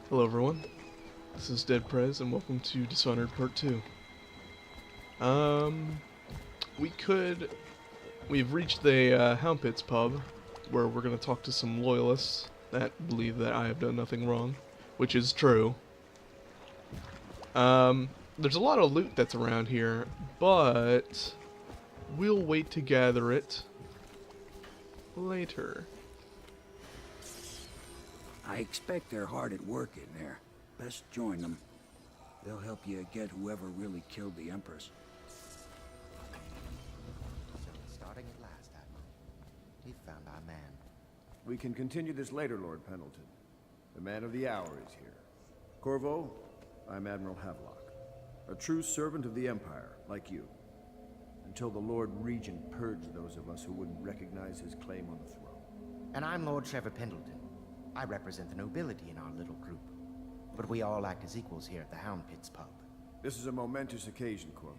Hello everyone, this is Dead Prez and welcome to Dishonored Part 2. Um, we've reached the Hound Pits pub, where we're going to talk to some loyalists that believe that I have done nothing wrong, which is true. There's a lot of loot that's around here, but we'll wait to gather it later. I expect they're hard at work in there. Best join them. They'll help you get whoever really killed the Empress. So we're starting at last, Admiral. We've found our man. We can continue this later, Lord Pendleton. The man of the hour is here. Corvo, I'm Admiral Havelock. A true servant of the Empire, like you. Until the Lord Regent purged those of us who wouldn't recognize his claim on the throne. And I'm Lord Trevor Pendleton. I represent the nobility in our little group. But we all act as equals here at the Hound Pits pub. This is a momentous occasion, Corvo.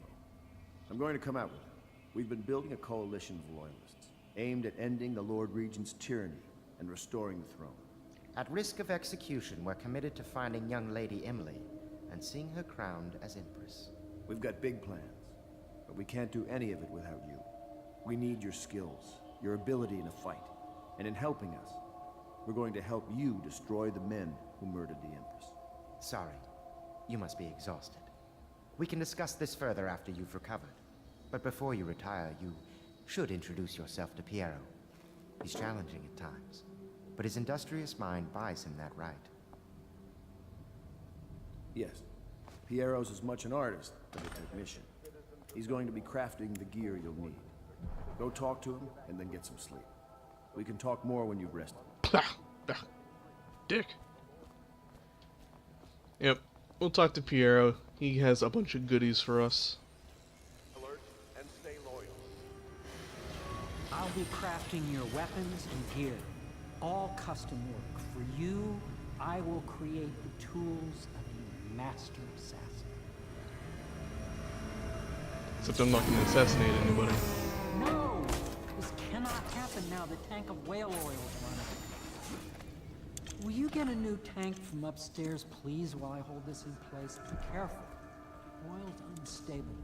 I'm going to come out with it. We've been building a coalition of loyalists, aimed at ending the Lord Regent's tyranny and restoring the throne. At risk of execution, we're committed to finding young Lady Emily and seeing her crowned as Empress. We've got big plans, but we can't do any of it without you. We need your skills, your ability in a fight, and in helping us, we're going to help you destroy the men who murdered the Empress. Sorry, you must be exhausted. We can discuss this further after you've recovered. But before you retire, you should introduce yourself to Piero. He's challenging at times, but his industrious mind buys him that right. Yes, Piero's as much an artist as a technician. He's going to be crafting the gear you'll need. Go talk to him, and then get some sleep. We can talk more when you've rested. Dick. Yep, we'll talk to Piero. He has a bunch of goodies for us. Alert and stay loyal. I'll be crafting your weapons and gear. All custom work. For you, I will create the tools of a master assassin. Except I'm not going to assassinate anybody. No! This cannot happen now. The tank of whale oil is running. Will you get a new tank from upstairs, please, while I hold this in place? Be careful. Oil's unstable.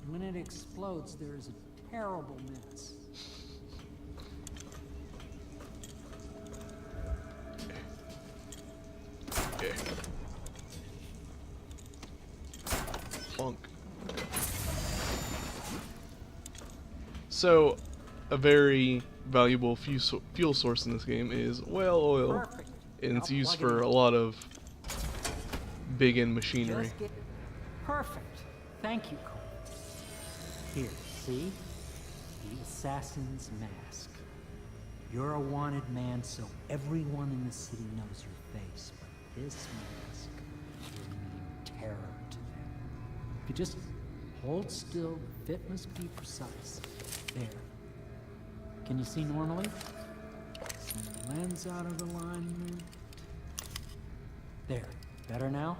When it explodes, there is a terrible mess. Okay. Plunk. So, a very valuable fuel source in this game is whale oil. Perfect. And it's I'll used plug it for in. a lot of big end machinery. Just get... Perfect. Thank you, Cole. Here, see? The assassin's mask. You're a wanted man, so everyone in the city knows your face. But this mask will mean terror to them. If you just hold still, the fit must be precise. There. Can you see normally? Some lens out of alignment. There. Better now?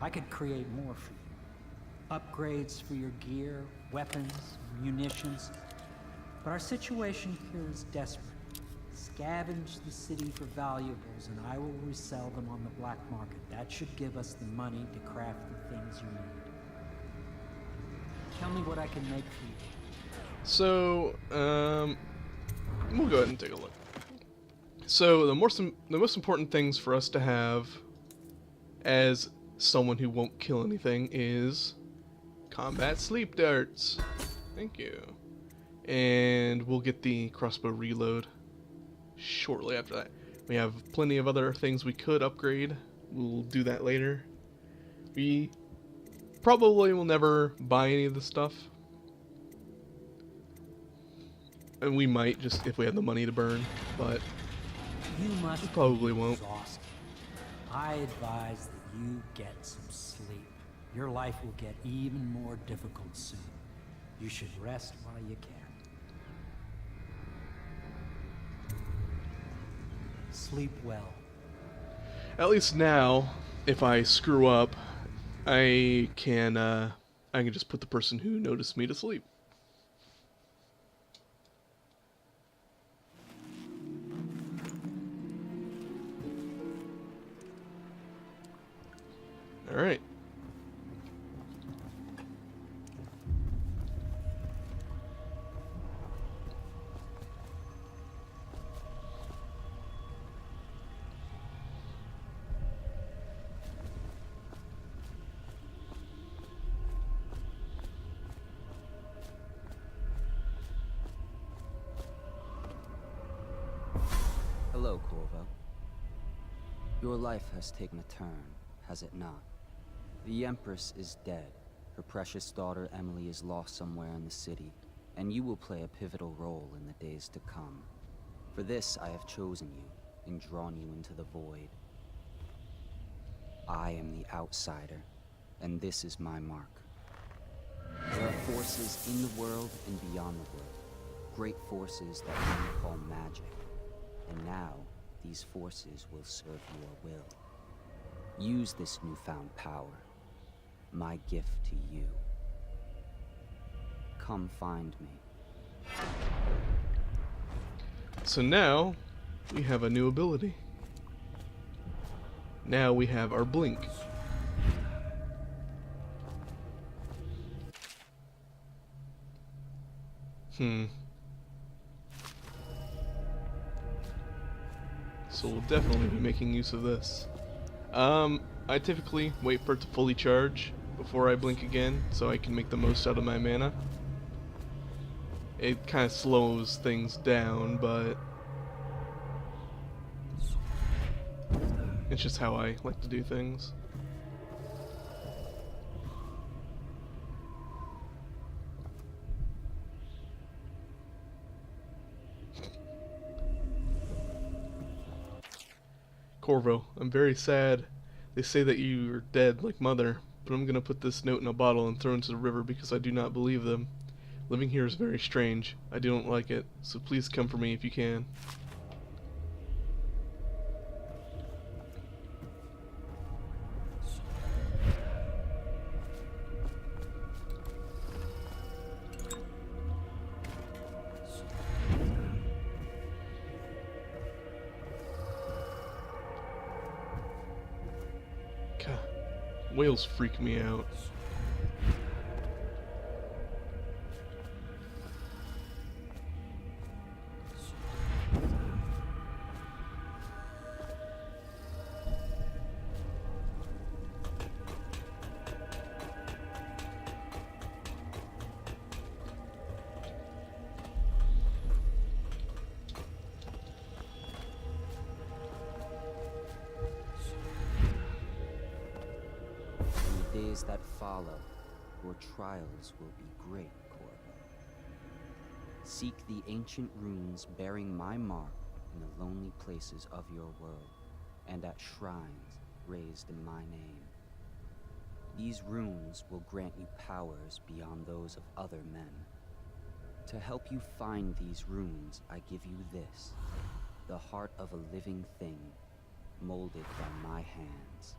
I could create more for you. Upgrades for your gear, weapons, munitions. But our situation here is desperate. Scavenge the city for valuables and I will resell them on the black market. That should give us the money to craft the things you need. Tell me what I can make for you. So, we'll go ahead and take a look. So, the most important things for us to have as someone who won't kill anything is combat sleep darts. Thank you. And we'll get the crossbow reload shortly after that. We have plenty of other things we could upgrade. We'll do that later. We probably will never buy any of this stuff. And we might, just if we have the money to burn, but You must we probably won't. exhausted. I advise that you get some sleep. Your life will get even more difficult soon. You should rest while you can. Sleep well. At least now, if I screw up, I can just put the person who noticed me to sleep. Alright. Hello, Corvo. Your life has taken a turn, has it not? The Empress is dead. Her precious daughter Emily is lost somewhere in the city, and you will play a pivotal role in the days to come. For this, I have chosen you and drawn you into the void. I am the outsider, and this is my mark. There are forces in the world and beyond the world. Great forces that we call magic. And now, these forces will serve your will. Use this newfound power, my gift to you. Come find me. So now, we have a new ability. Now we have our blink. So we'll definitely be making use of this. I typically wait for it to fully charge before I blink again, so I can make the most out of my mana. It kind of slows things down, but it's just how I like to do things. Corvo, I'm very sad. They say that you are dead like Mother, but I'm gonna put this note in a bottle and throw it into the river because I do not believe them. Living here is very strange. I don't like it, so please come for me if you can. God, whales freak me out. In the days that follow, your trials will be great, Corvo. Seek the ancient runes bearing my mark in the lonely places of your world, and at shrines raised in my name. These runes will grant you powers beyond those of other men. To help you find these runes, I give you this, the heart of a living thing, molded by my hands.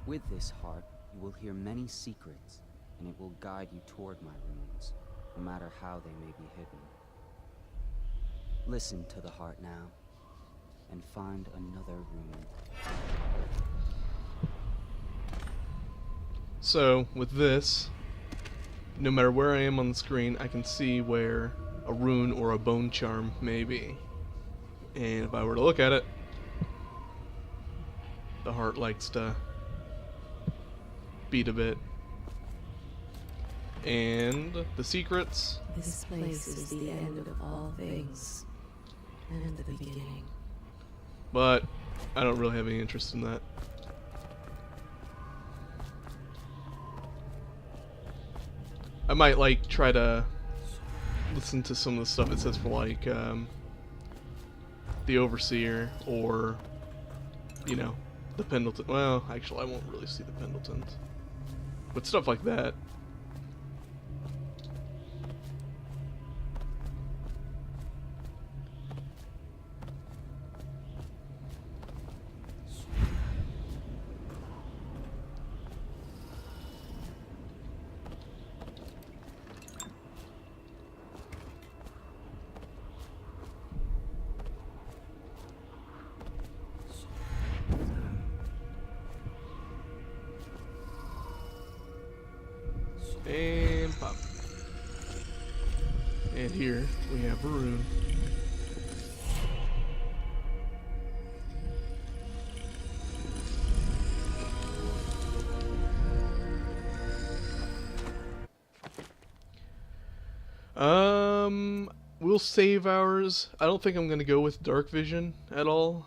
With this heart, you will hear many secrets, and it will guide you toward my runes, no matter how they may be hidden. Listen to the heart now, and find another rune. So, with this, no matter where I am on the screen, I can see where a rune or a bone charm may be. And if I were to look at it, the heart likes to beat a bit. And the secrets. This place is the end of all things, and the beginning. But I don't really have any interest in that. I might like try to listen to some of the stuff it says for like the Overseer or, you know, the Pendleton. Well, actually I won't really see the Pendletons, but stuff like that. And pop. And here we have a rune. We'll save ours. I don't think I'm gonna go with dark vision at all,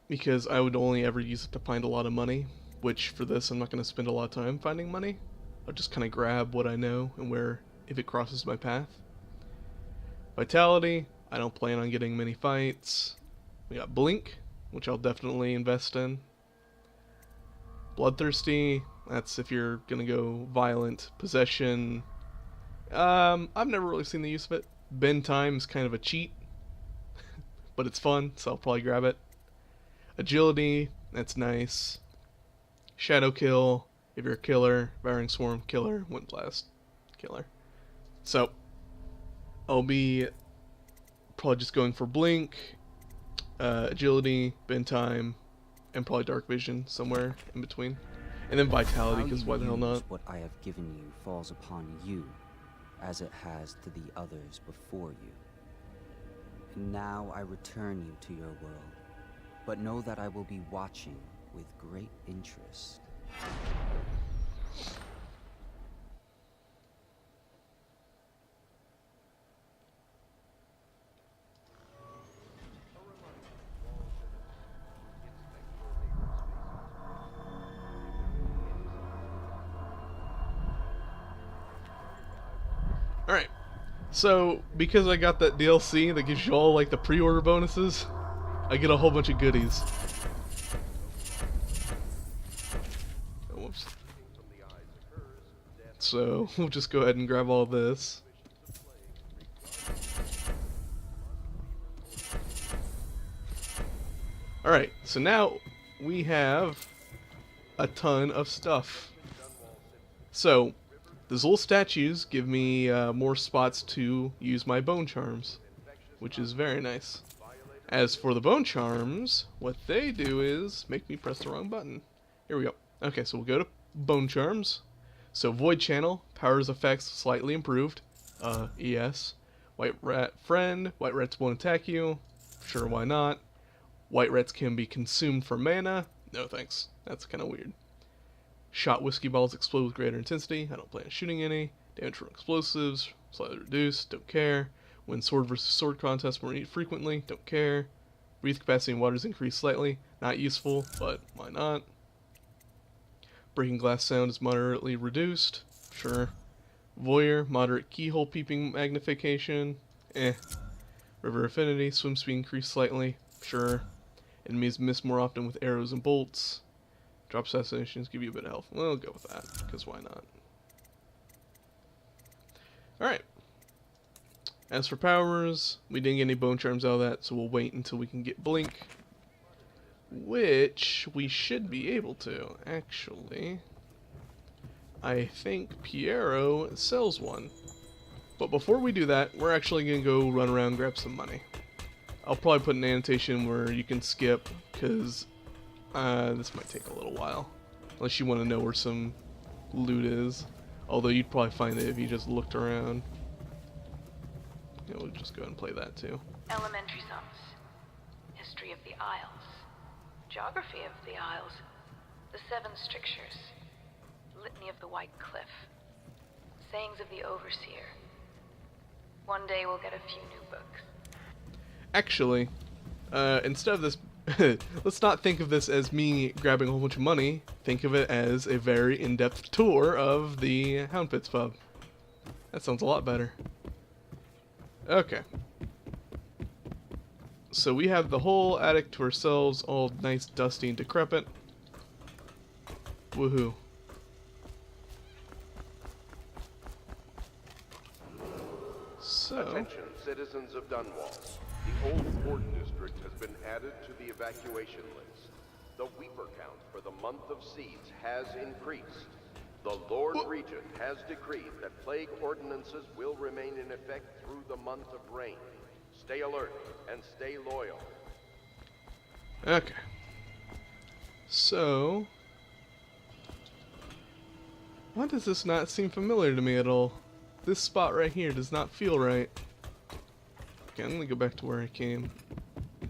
because I would only ever use it to find a lot of money, which for this I'm not gonna spend a lot of time finding money. I'll just kind of grab what I know and where, if it crosses my path. Vitality, I don't plan on getting many fights. We got Blink, which I'll definitely invest in. Bloodthirsty, that's if you're gonna go violent. Possession, I've never really seen the use of it. Bend time is kind of a cheat, but it's fun, so I'll probably grab it. Agility, that's nice. Shadow kill, if you're a killer. Devouring swarm, killer. Wind blast, killer. So I'll be probably just going for blink, agility, bend time, and probably dark vision somewhere in between. And then vitality, because why the hell not? What I have given you falls upon you, as it has to the others before you. And now I return you to your world, but know that I will be watching with great interest. Alright, so because I got that DLC that gives you all like the pre-order bonuses, I get a whole bunch of goodies. Oh, whoops. So we'll just go ahead and grab all this. Alright, so now we have a ton of stuff. So those little statues give me more spots to use my bone charms, which is very nice. As for the bone charms, what they do is make me press the wrong button. Here we go. Okay, so we'll go to bone charms. So void channel, powers effects slightly improved. ES. White rat friend, white rats won't attack you. Sure, why not? White rats can be consumed for mana. No thanks. That's kind of weird. Shot whiskey balls explode with greater intensity. I don't plan on shooting any. Damage from explosives, slightly reduced. Don't care. Win sword versus sword contests more frequently. Don't care. Breathe capacity in water is increased slightly. Not useful, but why not? Breaking glass sound is moderately reduced. Sure. Voyeur, moderate keyhole peeping magnification. River affinity, swim speed increased slightly. Sure. Enemies miss more often with arrows and bolts. Drop assassinations give you a bit of health. We'll go with that, because why not? Alright. As for powers, we didn't get any bone charms out of that, so we'll wait until we can get blink. Which we should be able to, actually. I think Piero sells one. But before we do that, we're actually going to go run around and grab some money. I'll probably put an annotation where you can skip, because this might take a little while. Unless you want to know where some loot is. Although you'd probably find it if you just looked around. Yeah, we'll just go ahead and play that too. Elementary sums. History of the Isles. Geography of the Isles. The Seven Strictures. Litany of the White Cliff. Sayings of the Overseer. One day we'll get a few new books. Actually, instead of this, let's not think of this as me grabbing a whole bunch of money. Think of it as a very in-depth tour of the Hound Pits pub. That sounds a lot better. Okay. So we have the whole attic to ourselves, all nice, dusty, and decrepit. Woohoo. So... Attention, citizens of Dunwall. The old Port District has been added to the evacuation list. The Weeper count for the month of siege has increased. The Lord Regent has decreed that plague ordinances will remain in effect through the month of rain. Stay alert and stay loyal. Okay. So... Why does this not seem familiar to me at all? This spot right here does not feel right. Okay, I'm gonna go back to where I came.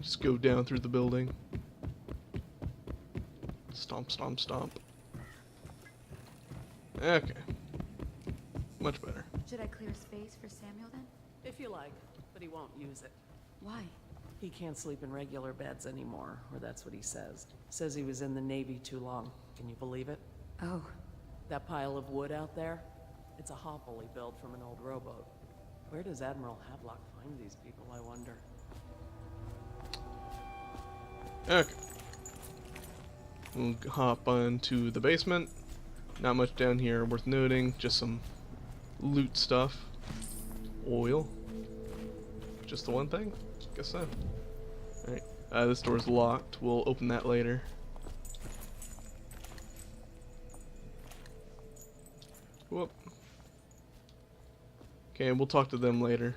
Just go down through the building. Stomp, stomp, stomp. Okay. Much better. Should I clear space for Samuel then? If you like, but he won't use it. Why? He can't sleep in regular beds anymore, or that's what he says. Says he was in the Navy too long. Can you believe it? Oh, That pile of wood out there? It's a hovel he built from an old rowboat. Where does Admiral Havelock find these people, I wonder? Okay. We'll hop onto the basement. Not much down here worth noting, just some loot stuff. Oil. Just the one thing? Guess so. Alright. This door's locked. We'll open that later. Whoop. Okay, we'll talk to them later.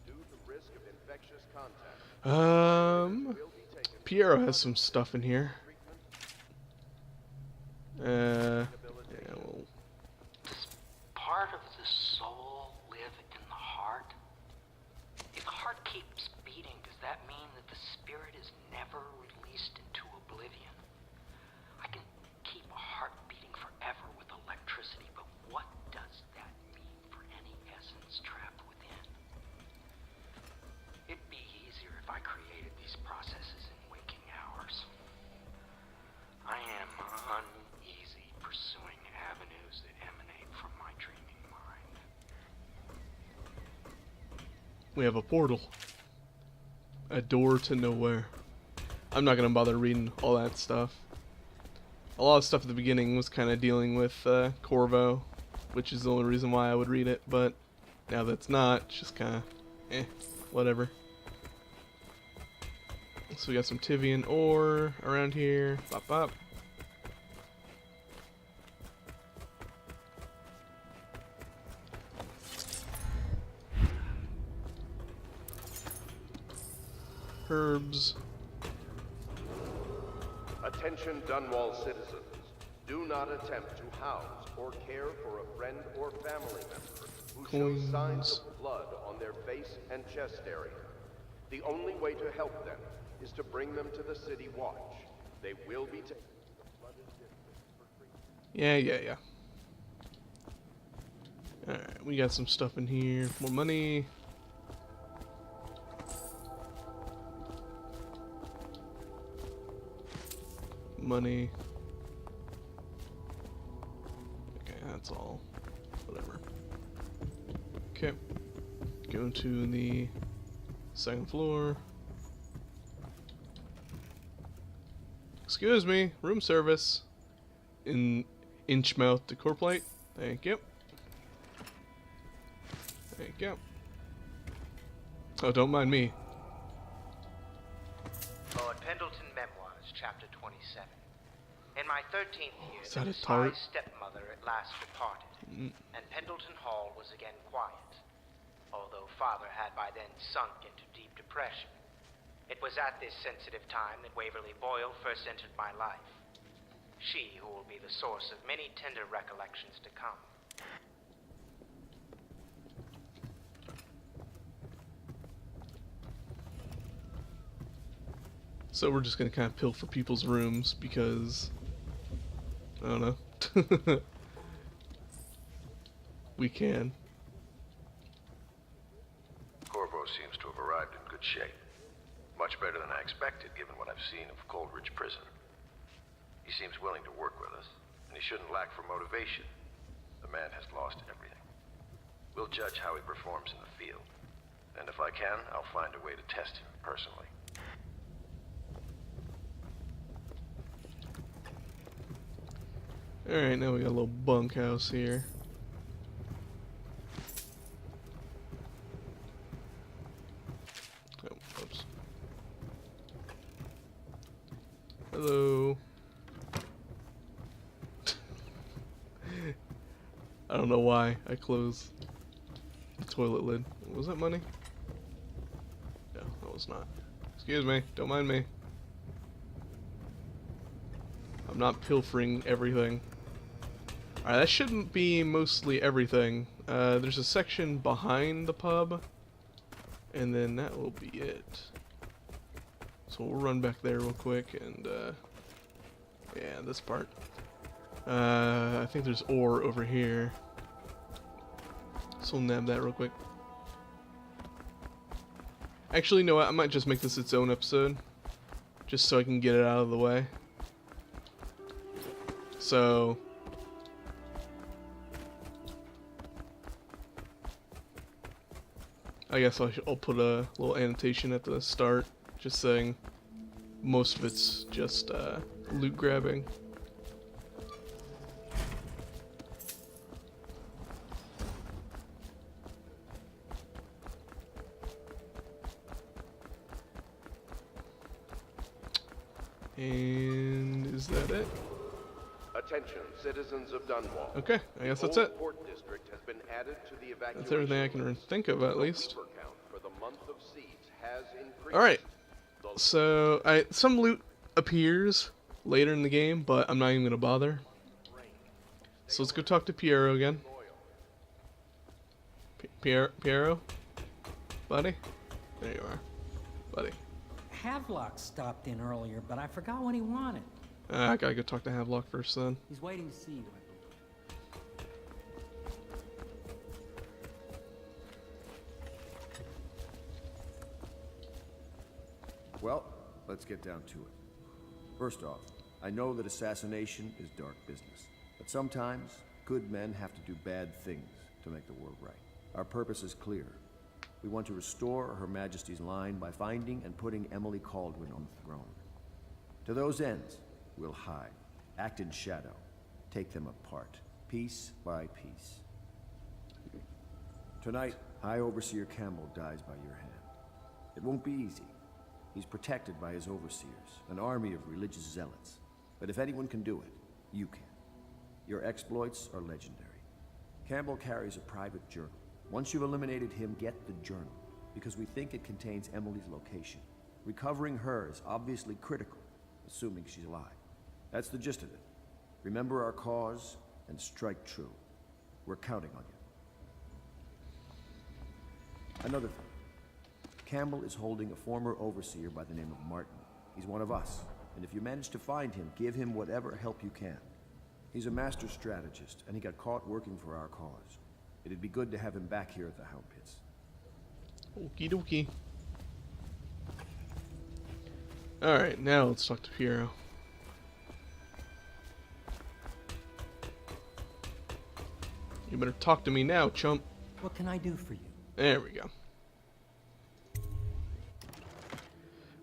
Due to risk of infectious contact, Piero has some stuff in here. Yeah, well, Does part of the soul live in the heart? If the heart keeps beating, does that mean that the spirit is never released into oblivion? I can keep a heart beating forever with electricity, but what does that mean for any essence trapped within? It'd be easier if I created these processes in waking hours. I am uneasy pursuing avenues that emanate from my dreaming mind. we have a portal. A door to nowhere. I'm not gonna bother reading all that stuff. A lot of stuff at the beginning was kind of dealing with Corvo, which is the only reason why I would read it, but now that's not, it's just kind of, whatever. So we got some Tivian ore around here. Bop bop. Herbs. Attention Dunwall citizens. Do not attempt to house or care for a friend or family member who shows signs of blood on their face and chest area. The only way to help them is to bring them to the City Watch. They will be taken to the flooded district for treatment. Yeah. Alright, we got some stuff in here. More money. Money. Okay, that's all. Whatever. Okay. Go to the second floor. Excuse me, room service. Inchmouth decor plate. Thank you. Thank you. Oh, don't mind me. Lord Pendleton Memoirs, Chapter 27. In my 13th year, Is that the a tart? despised stepmother at last departed, and Pendleton Hall was again quiet, although Father had by then sunk into deep depression. It was at this sensitive time that Waverly Boyle first entered my life. She who will be the source of many tender recollections to come. So we're just gonna kind of pilfer people's rooms because I don't know. We can. Corvo seems to have arrived in good shape. Much better than I expected, given what I've seen of Coldridge Prison. He seems willing to work with us, and he shouldn't lack for motivation. The man has lost everything. We'll judge how he performs in the field. And if I can, I'll find a way to test him personally. Alright, now we got a little bunkhouse here. Oh, oops. Hello. I don't know why I closed the toilet lid. Was that money? No, that was not. Excuse me, don't mind me. I'm not pilfering everything. Alright, that shouldn't be mostly everything. There's a section behind the pub, and then that will be it. So we'll run back there real quick, and yeah, this part. I think there's ore over here. So we'll nab that real quick. Actually, you know what? I might just make this its own episode, just so I can get it out of the way. So I guess I'll put a little annotation at the start, just saying most of it's just loot grabbing. And is that it? Attention, citizens of Dunwall. Okay, I guess that's Old it. Port District has been added to the evacuation. That's everything I can think of, at least. The Reaper count for the month of Seeds has increased. Alright, so some loot appears later in the game, but I'm not even going to bother. So let's go talk to Piero again. Piero? Buddy? There you are. Buddy. Havelock stopped in earlier, but I forgot what he wanted. I gotta go talk to Havelock first then. He's waiting to see you, I believe. Well, let's get down to it. First off, I know that assassination is dark business, but sometimes good men have to do bad things to make the world right. Our purpose is clear. We want to restore Her Majesty's line by finding and putting Emily Kaldwin on the throne. To those ends, we'll hide, act in shadow, take them apart, piece by piece. Tonight, High Overseer Campbell dies by your hand. It won't be easy. He's protected by his overseers, an army of religious zealots. But if anyone can do it, you can. Your exploits are legendary. Campbell carries a private journal. Once you've eliminated him, get the journal, because we think it contains Emily's location. Recovering her is obviously critical, assuming she's alive. That's the gist of it. Remember our cause and strike true. We're counting on you. Another thing. Campbell is holding a former overseer by the name of Martin. He's one of us, and if you manage to find him, give him whatever help you can. He's a master strategist, and he got caught working for our cause. It'd be good to have him back here at the Hound Pits. Okie dokie. Alright, now let's talk to Piero. You better talk to me now, chump. What can I do for you? There we go.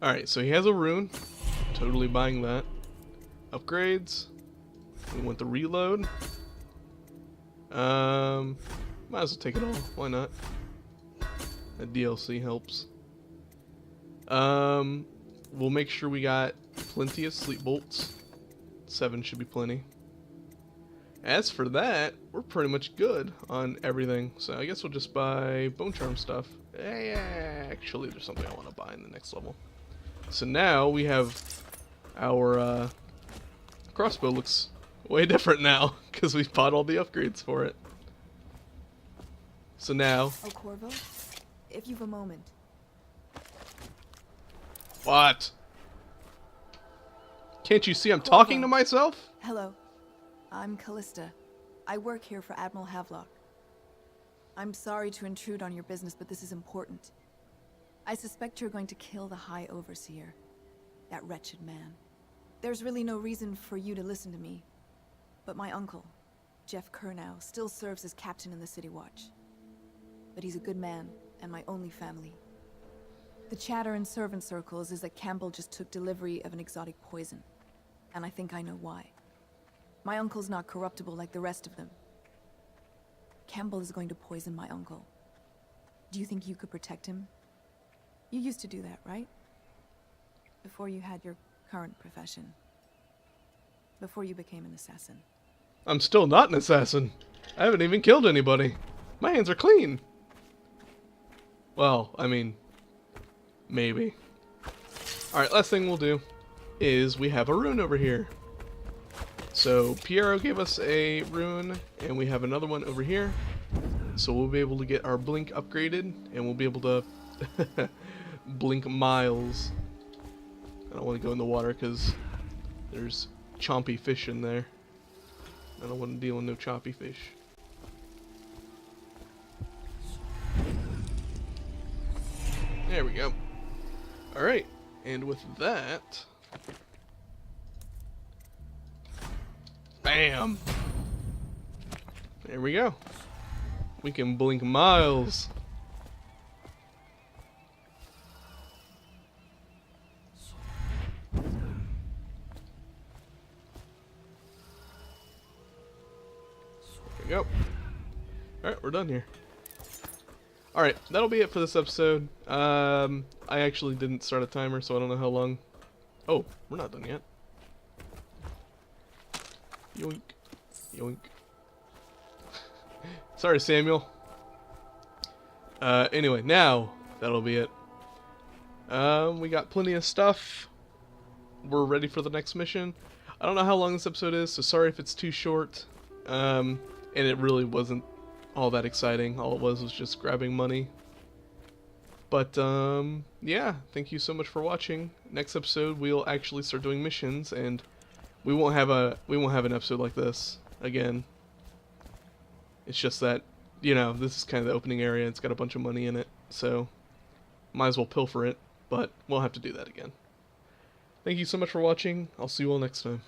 Alright, so he has a rune. Totally buying that. Upgrades. We want the reload. Might as well take it all. Why not? That DLC helps. We'll make sure we got plenty of sleep bolts. 7 should be plenty. As for that, we're pretty much good on everything. So I guess we'll just buy bone charm stuff. Actually, there's something I want to buy in the next level. So now we have our crossbow looks way different now because we've bought all the upgrades for it. So now... Oh, Corvo, if you've a moment. What? Can't you see I'm talking to myself? Hello, I'm Callista. I work here for Admiral Havelock. I'm sorry to intrude on your business, but this is important. I suspect you're going to kill the High Overseer, that wretched man. There's really no reason for you to listen to me, but my uncle, Jeff Kernow, still serves as captain in the City Watch. But he's a good man, and my only family. The chatter in servant circles is that Campbell just took delivery of an exotic poison, and I think I know why. My uncle's not corruptible like the rest of them. Campbell is going to poison my uncle. Do you think you could protect him? You used to do that, right? Before you had your current profession. Before you became an assassin. I'm still not an assassin. I haven't even killed anybody. My hands are clean. Well, I mean, maybe. Alright, last thing we'll do is we have a rune over here. So Piero gave us a rune, and we have another one over here. So we'll be able to get our blink upgraded, and we'll be able to blink miles. I don't want to go in the water because there's chompy fish in there. I don't want to deal with no choppy fish. There we go. Alright, and with that... Bam! There we go. We can blink miles. There we go. Alright, we're done here. Alright, that'll be it for this episode. I actually didn't start a timer, so I don't know how long. Oh, we're not done yet. Yoink. Yoink. Sorry, Samuel. Anyway, now that'll be it. We got plenty of stuff. We're ready for the next mission. I don't know how long this episode is, so sorry if it's too short. And it really wasn't all that exciting. All it was just grabbing money. But yeah, thank you so much for watching. Next episode we'll actually start doing missions, and we won't have an episode like this again. It's just that, you know, this is kind of the opening area. It's got a bunch of money in it, so might as well pilfer it, but we'll have to do that again. Thank you so much for watching. I'll see you all next time.